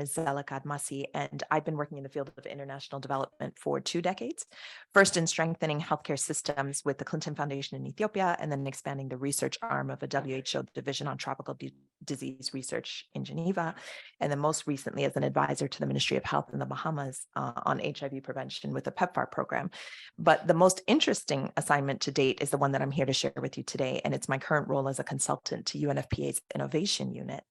is Zeleka Admassie, and I've been working in the field of international development for 2 decades, first in strengthening healthcare systems with the Clinton Foundation in Ethiopia, and then expanding the research arm of a WHO division on tropical disease research in Geneva, and then most recently as an advisor to the Ministry of Health in the Bahamas on HIV prevention with the PEPFAR program. But the most interesting assignment to date is the one that I'm here to share with you today, and it's my current role as a consultant to UNFPA's Innovation Unit.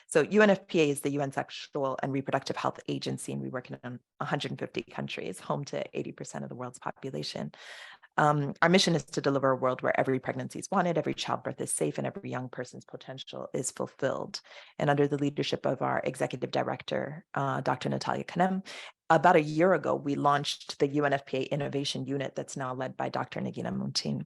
So UNFPA is the UN Sexual and Reproductive Health Agency, and we work in 150 countries, home to 80% of the world's population. Our mission is to deliver a world where every pregnancy is wanted, every childbirth is safe, and every young person's potential is fulfilled. And under the leadership of our executive director, Dr. Natalia Kanem, about a year ago, we launched the UNFPA Innovation Unit that's now led by Dr. Nagina Muntin.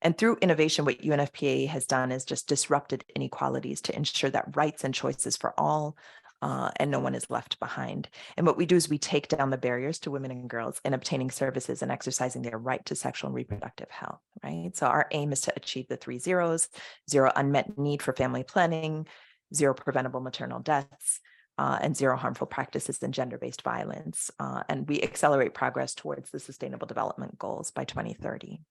And through innovation, what UNFPA has done is just disrupted inequalities to ensure that rights and choices for all and no one is left behind. And what we do is we take down the barriers to women and girls in obtaining services and exercising their right to sexual and reproductive health, right? So our aim is to achieve the 3 zeros: zero unmet need for family planning, zero preventable maternal deaths, and zero harmful practices and gender-based violence. And we accelerate progress towards the Sustainable Development Goals by 2030.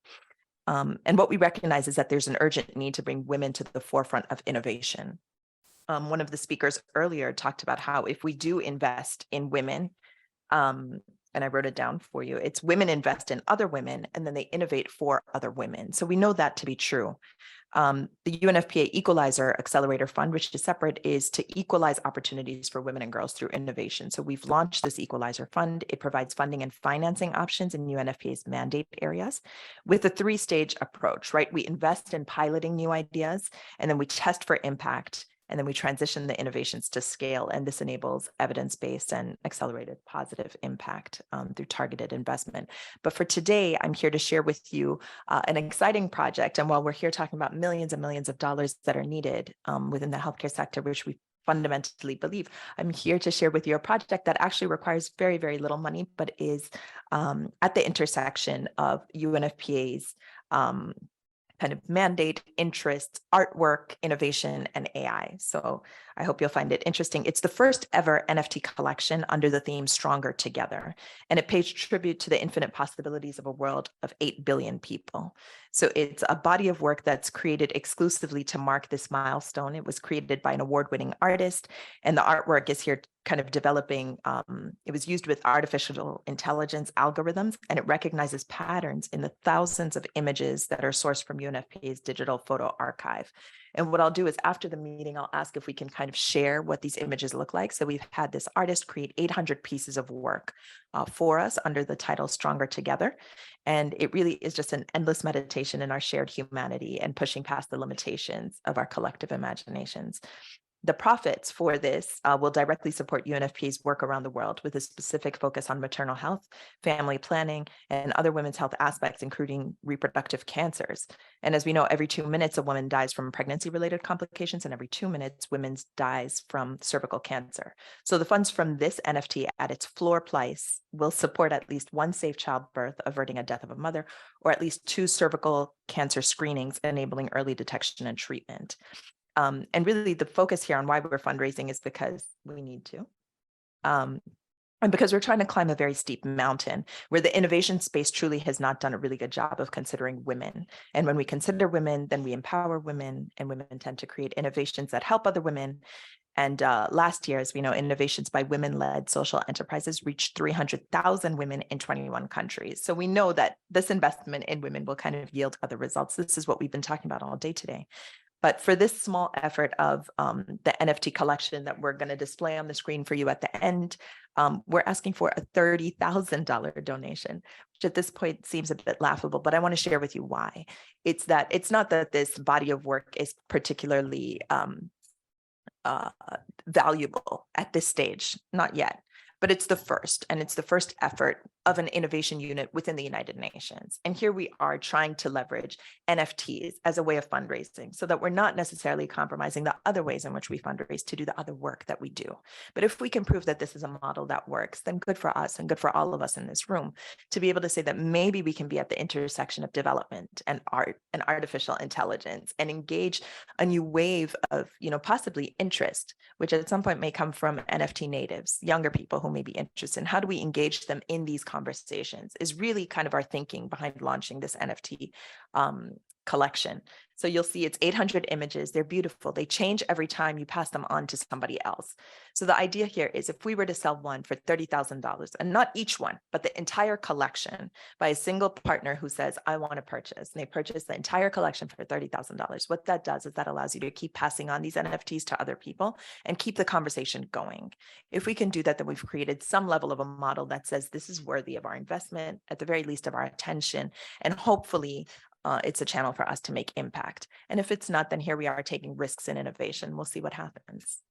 And what we recognize is that there's an urgent need to bring women to the forefront of innovation. One of the speakers earlier talked about how if we do invest in women, and I wrote it down for you, it's women invest in other women and then they innovate for other women. So we know that to be true. The UNFPA Equalizer Accelerator Fund, which is separate, is to equalize opportunities for women and girls through innovation. So we've launched this Equalizer Fund. It provides funding and financing options in UNFPA's mandate areas with a 3-stage approach, right? We invest in piloting new ideas, and then we test for impact, and then we transition the innovations to scale. And this enables evidence-based and accelerated positive impact through targeted investment. But for today, I'm here to share with you an exciting project. And while we're here talking about millions and millions of dollars that are needed within the healthcare sector, which we fundamentally believe, I'm here to share with you a project that actually requires very, very little money, but is at the intersection of UNFPA's kind of mandate, interest, artwork, innovation, and AI. So I hope you'll find it interesting. It's the first ever NFT collection under the theme Stronger Together, and it pays tribute to the infinite possibilities of a world of 8 billion people. So it's a body of work that's created exclusively to mark this milestone. It was created by an award-winning artist, and the artwork is here kind of developing. It was used with artificial intelligence algorithms, and it recognizes patterns in the thousands of images that are sourced from UNFPA's digital photo archive. And what I'll do is after the meeting, I'll ask if we can kind of share what these images look like. So we've had this artist create 800 pieces of work for us under the title Stronger Together. And it really is just an endless meditation in our shared humanity and pushing past the limitations of our collective imaginations. The profits for this will directly support UNFPA's work around the world with a specific focus on maternal health, family planning, and other women's health aspects, including reproductive cancers. And as we know, every 2 minutes, a woman dies from pregnancy-related complications, and every 2 minutes, women dies from cervical cancer. So the funds from this NFT at its floor price will support at least 1 safe childbirth, averting a death of a mother, or at least 2 cervical cancer screenings, enabling early detection and treatment. And really the focus here on why we're fundraising is because we need to. And because we're trying to climb a very steep mountain where the innovation space truly has not done a really good job of considering women. And when we consider women, then we empower women, and women tend to create innovations that help other women. And last year, as we know, innovations by women-led social enterprises reached 300,000 women in 21 countries. So we know that this investment in women will kind of yield other results. This is what we've been talking about all day today. But for this small effort of the NFT collection that we're going to display on the screen for you at the end, we're asking for a $30,000 donation, which at this point seems a bit laughable, but I want to share with you why. It's not that this body of work is particularly valuable at this stage, not yet. but it's the first, and it's the first effort of an innovation unit within the United Nations. And here we are trying to leverage NFTs as a way of fundraising so that we're not necessarily compromising the other ways in which we fundraise to do the other work that we do. But if we can prove that this is a model that works, then good for us and good for all of us in this room to be able to say that maybe we can be at the intersection of development and art and artificial intelligence and engage a new wave of, possibly interest, which at some point may come from NFT natives, younger people who may be interested. And how do we engage them in these conversations is really kind of our thinking behind launching this NFT collection. So you'll see it's 800 images. They're beautiful. They change every time you pass them on to somebody else. So the idea here is if we were to sell one for $30,000, and not each one, but the entire collection by a single partner who says, I want to purchase, and they purchase the entire collection for $30,000, what that does is that allows you to keep passing on these NFTs to other people and keep the conversation going. If we can do that, then we've created some level of a model that says this is worthy of our investment, at the very least of our attention, and hopefully it's a channel for us to make impact. And if it's not, then here we are taking risks in innovation. We'll see what happens.